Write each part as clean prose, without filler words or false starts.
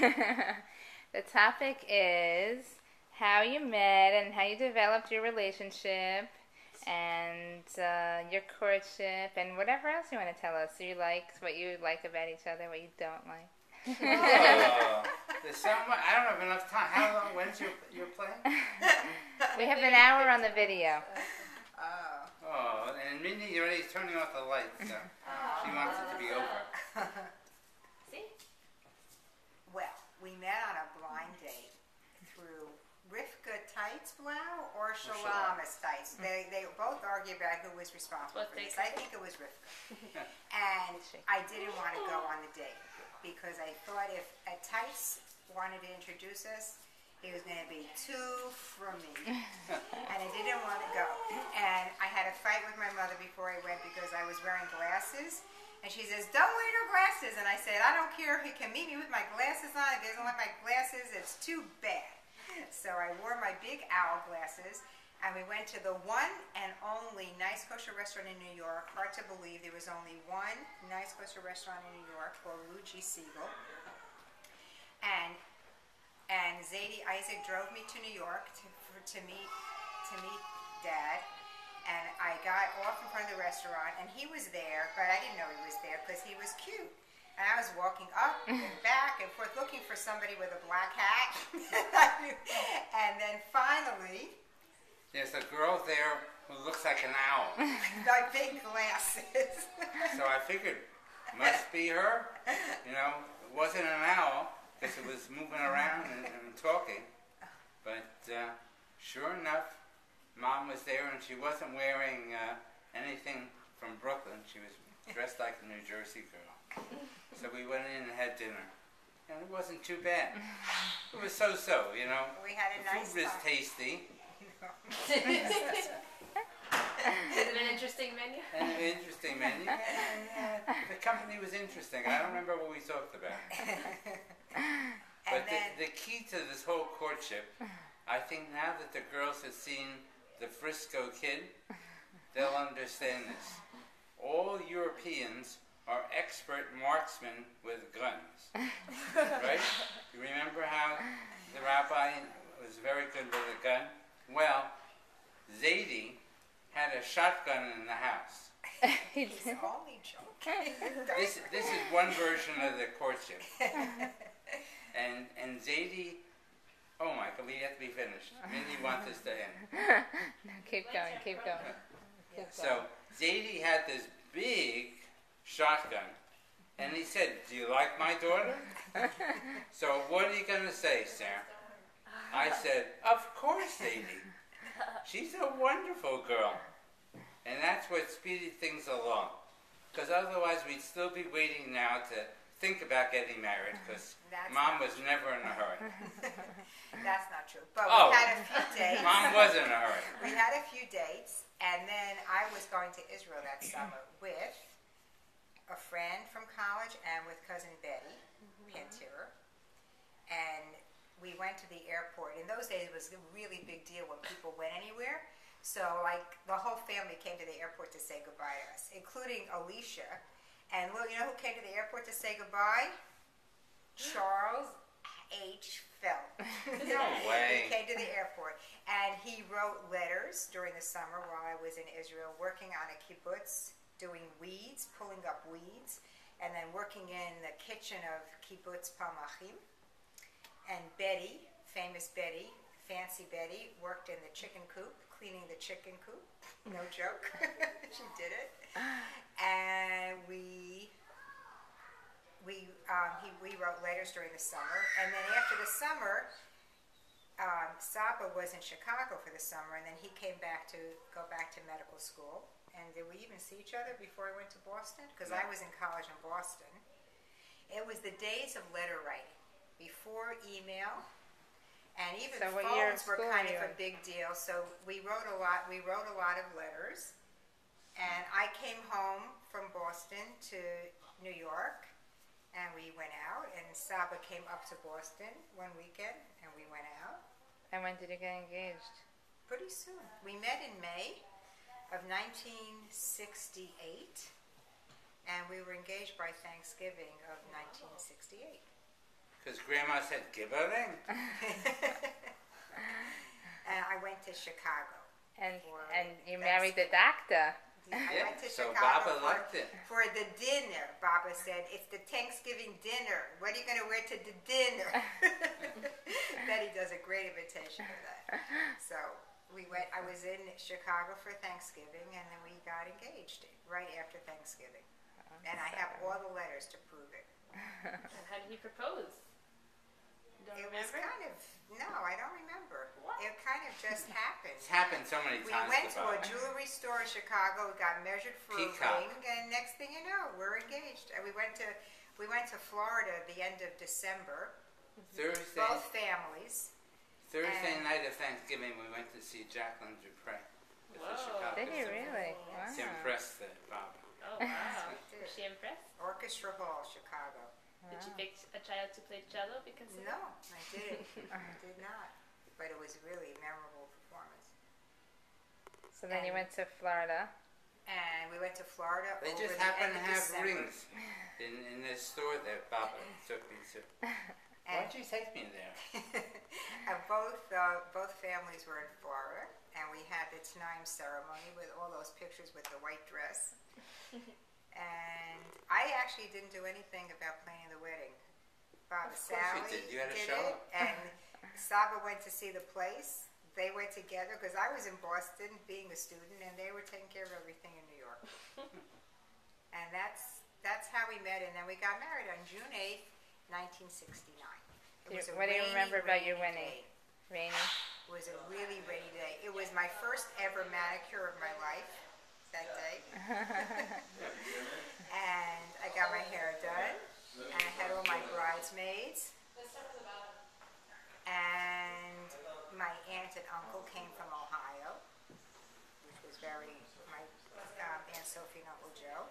The topic is how you met and how you developed your relationship and your courtship and whatever else you want to tell us. What you like about each other, what you don't like. There's so much. I don't have enough time. How long? When's your play? We have an hour on the video. Oh, and Mindy already turning off the lights, so she wants it to be over. See? Well, we met on a blind date through Rivka Teitzblau or Shalamis Teitz. They both argue about who was responsible for this. I think it was Rivka. And I didn't want to go on the date because I thought if Teitz wanted to introduce us, he was going to be too for me, and I didn't want to go. And I had a fight with my mother before I went because I was wearing glasses. And she says, "Don't wear your glasses." And I said, "I don't care. He can meet me with my glasses on. If he doesn't like my glasses, it's too bad." So I wore my big owl glasses, and we went to the one and only nice kosher restaurant in New York. Hard to believe there was only one nice kosher restaurant in New York called Luigi Siegel. And Zadie Isaac drove me to New York to meet Dad, and I got off in front of the restaurant, and he was there, but I didn't know he was there because he was cute. And I was walking up and back and forth looking for somebody with a black hat. And then finally, there's a girl there who looks like an owl. My big glasses. So I figured, must be her. You know, it wasn't an owl. Because it was moving around and talking. But sure enough, Mom was there and she wasn't wearing anything from Brooklyn. She was dressed like a New Jersey girl. So we went in and had dinner. And it wasn't too bad. It was so-so, you know. We had a nice food was time. tasty. Is it an interesting menu? An interesting menu. The company was interesting. I don't remember what we talked about. But the key to this whole courtship, I think now that the girls have seen the Frisco Kid, they'll understand this. All Europeans are expert marksmen with guns. Right? You remember how the rabbi was very good with a gun? Well, Zadie had a shotgun in the house. He's only joking. This is one version of the courtship. And Zadie, oh my God, we have to be finished. Mindy wants us to end. No, keep going. So Zadie had this big shotgun, and he said, "Do you like my daughter?" So what are you going to say, Sam? I said, "Of course, Zadie. She's a wonderful girl." And that's what speeded things along. Because otherwise we'd still be waiting now to think about getting married, because Mom was never in a hurry. That's not true. But we had a few dates. Mom was in a hurry. We had a few dates, and then I was going to Israel that summer with a friend from college and with cousin Betty Pantier. And we went to the airport. In those days, it was a really big deal when people went anywhere. So, like, the whole family came to the airport to say goodbye to us, including Alicia. And, well, you know who came to the airport to say goodbye? Charles H. Felt. No way. He came to the airport. And he wrote letters during the summer while I was in Israel, working on a kibbutz, doing weeds, pulling up weeds, and then working in the kitchen of kibbutz Palmachim. And Betty, famous Betty, fancy Betty, worked in the chicken coop, cleaning the chicken coop. No joke. She did it. And we wrote letters during the summer. And then after the summer, Saba was in Chicago for the summer, and then he came back to go back to medical school. And did we even see each other before I went to Boston? Because I was in college in Boston. It was the days of letter writing, before email. And even phones were kind of a big deal. So we wrote a lot. We wrote a lot of letters. And I came home from Boston to New York, and we went out. And Saba came up to Boston one weekend, and we went out. And when did you get engaged? Pretty soon. We met in May of 1968, and we were engaged by Thanksgiving of 1968. Because Grandma said, give a ring. And I went to Chicago. And you married the doctor. I went to so Chicago Baba liked it. for the dinner. Baba said, it's the Thanksgiving dinner. What are you going to wear to the dinner? Betty does a great imitation of that. So I was in Chicago for Thanksgiving, and then we got engaged right after Thanksgiving. And I have all the letters to prove it. And how did he propose? Don't It remember? was kind of, no, I don't remember. What? It kind of just happened. It's happened so many We times. went to Baba. a jewelry store in Chicago. We got measured for Peacock. a ring, and next thing you know, we're engaged. And we went to Florida at the end of December. Thursday Both families. And- night of Thanksgiving, we went to see Jacqueline Dupre. With the Whoa. Chicago Did you Symphony. really? Yes. To Wow. impress the Baba. Oh, wow. did. Was she impressed? Orchestra Hall, Chicago. Did you pick a child to play cello because of No, that? I didn't. I did not. But it was really a memorable performance. So then you went to Florida. And we went to Florida. They over just the happen end to of have December. rings in this store that Baba took me to. Why'd you take me there? And both families were in Florida, and we had the T'naim ceremony with all those pictures with the white dress. And I actually didn't do anything about planning the wedding. Baba Of course you Sally did. You had to did show it, up. and Saba went to see the place. They went together because I was in Boston being a student, and they were taking care of everything in New York. And that's how we met, and then we got married on June 8th, 1969. It was a What do you rainy, remember about your rainy wedding? day. Rainy? It was a really rainy day. It was my first ever manicure of my life that day. And I got my hair done, and I had all my bridesmaids. And my aunt and uncle came from Ohio, which was my Aunt Sophie and Uncle Joe.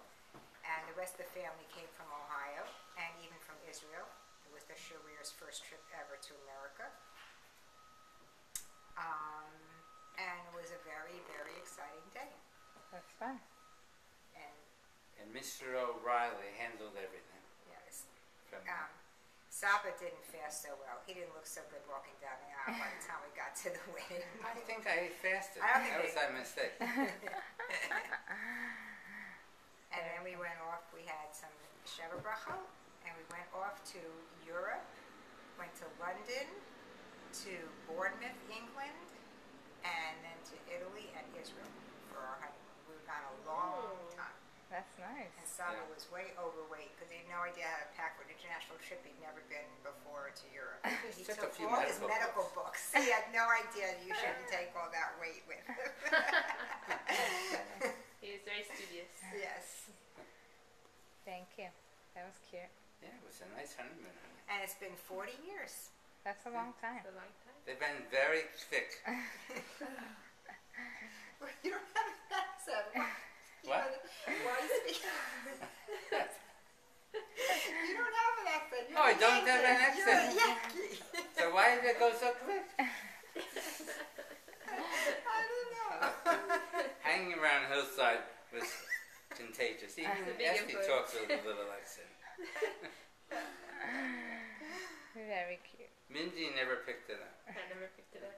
And the rest of the family came from Ohio, and even from Israel. It was the Sharir's first trip ever to America. And it was a very, very exciting day. That's fun. And And Mr. O'Reilly handled everything. yes, From Saba didn't fast so well. He didn't look so good walking down the aisle by the time we got to the wedding. I think I fasted. I don't think That was they- my mistake. And then we went off, we had some Sheva Brachot, and we went off to Europe, went to London, to Bournemouth, England, and then to Italy and Israel for our honeymoon. We were gone a long time. That's nice. And Saba Yeah. was way overweight because he had no idea how to pack for an international trip. He'd never been before to Europe. He took a took few all his medical medical books. He had no idea you shouldn't take all that weight with him. He was very studious. Yes. Thank you. That was cute. Yeah, it was a nice honeymoon. And it's been 40 years. That's a long time. It's a long time. They've been very thick. You don't have an accent. What? Why you speak? You don't have an accent. You're No, I a don't have an Yankee. You're a accent. Yankee. So why did it go so quick? I don't know. Hanging around Hillside was contagious. Even That's a big Esty influence. talks with a little accent. Very cute. Mindy never picked it up. I never picked it up.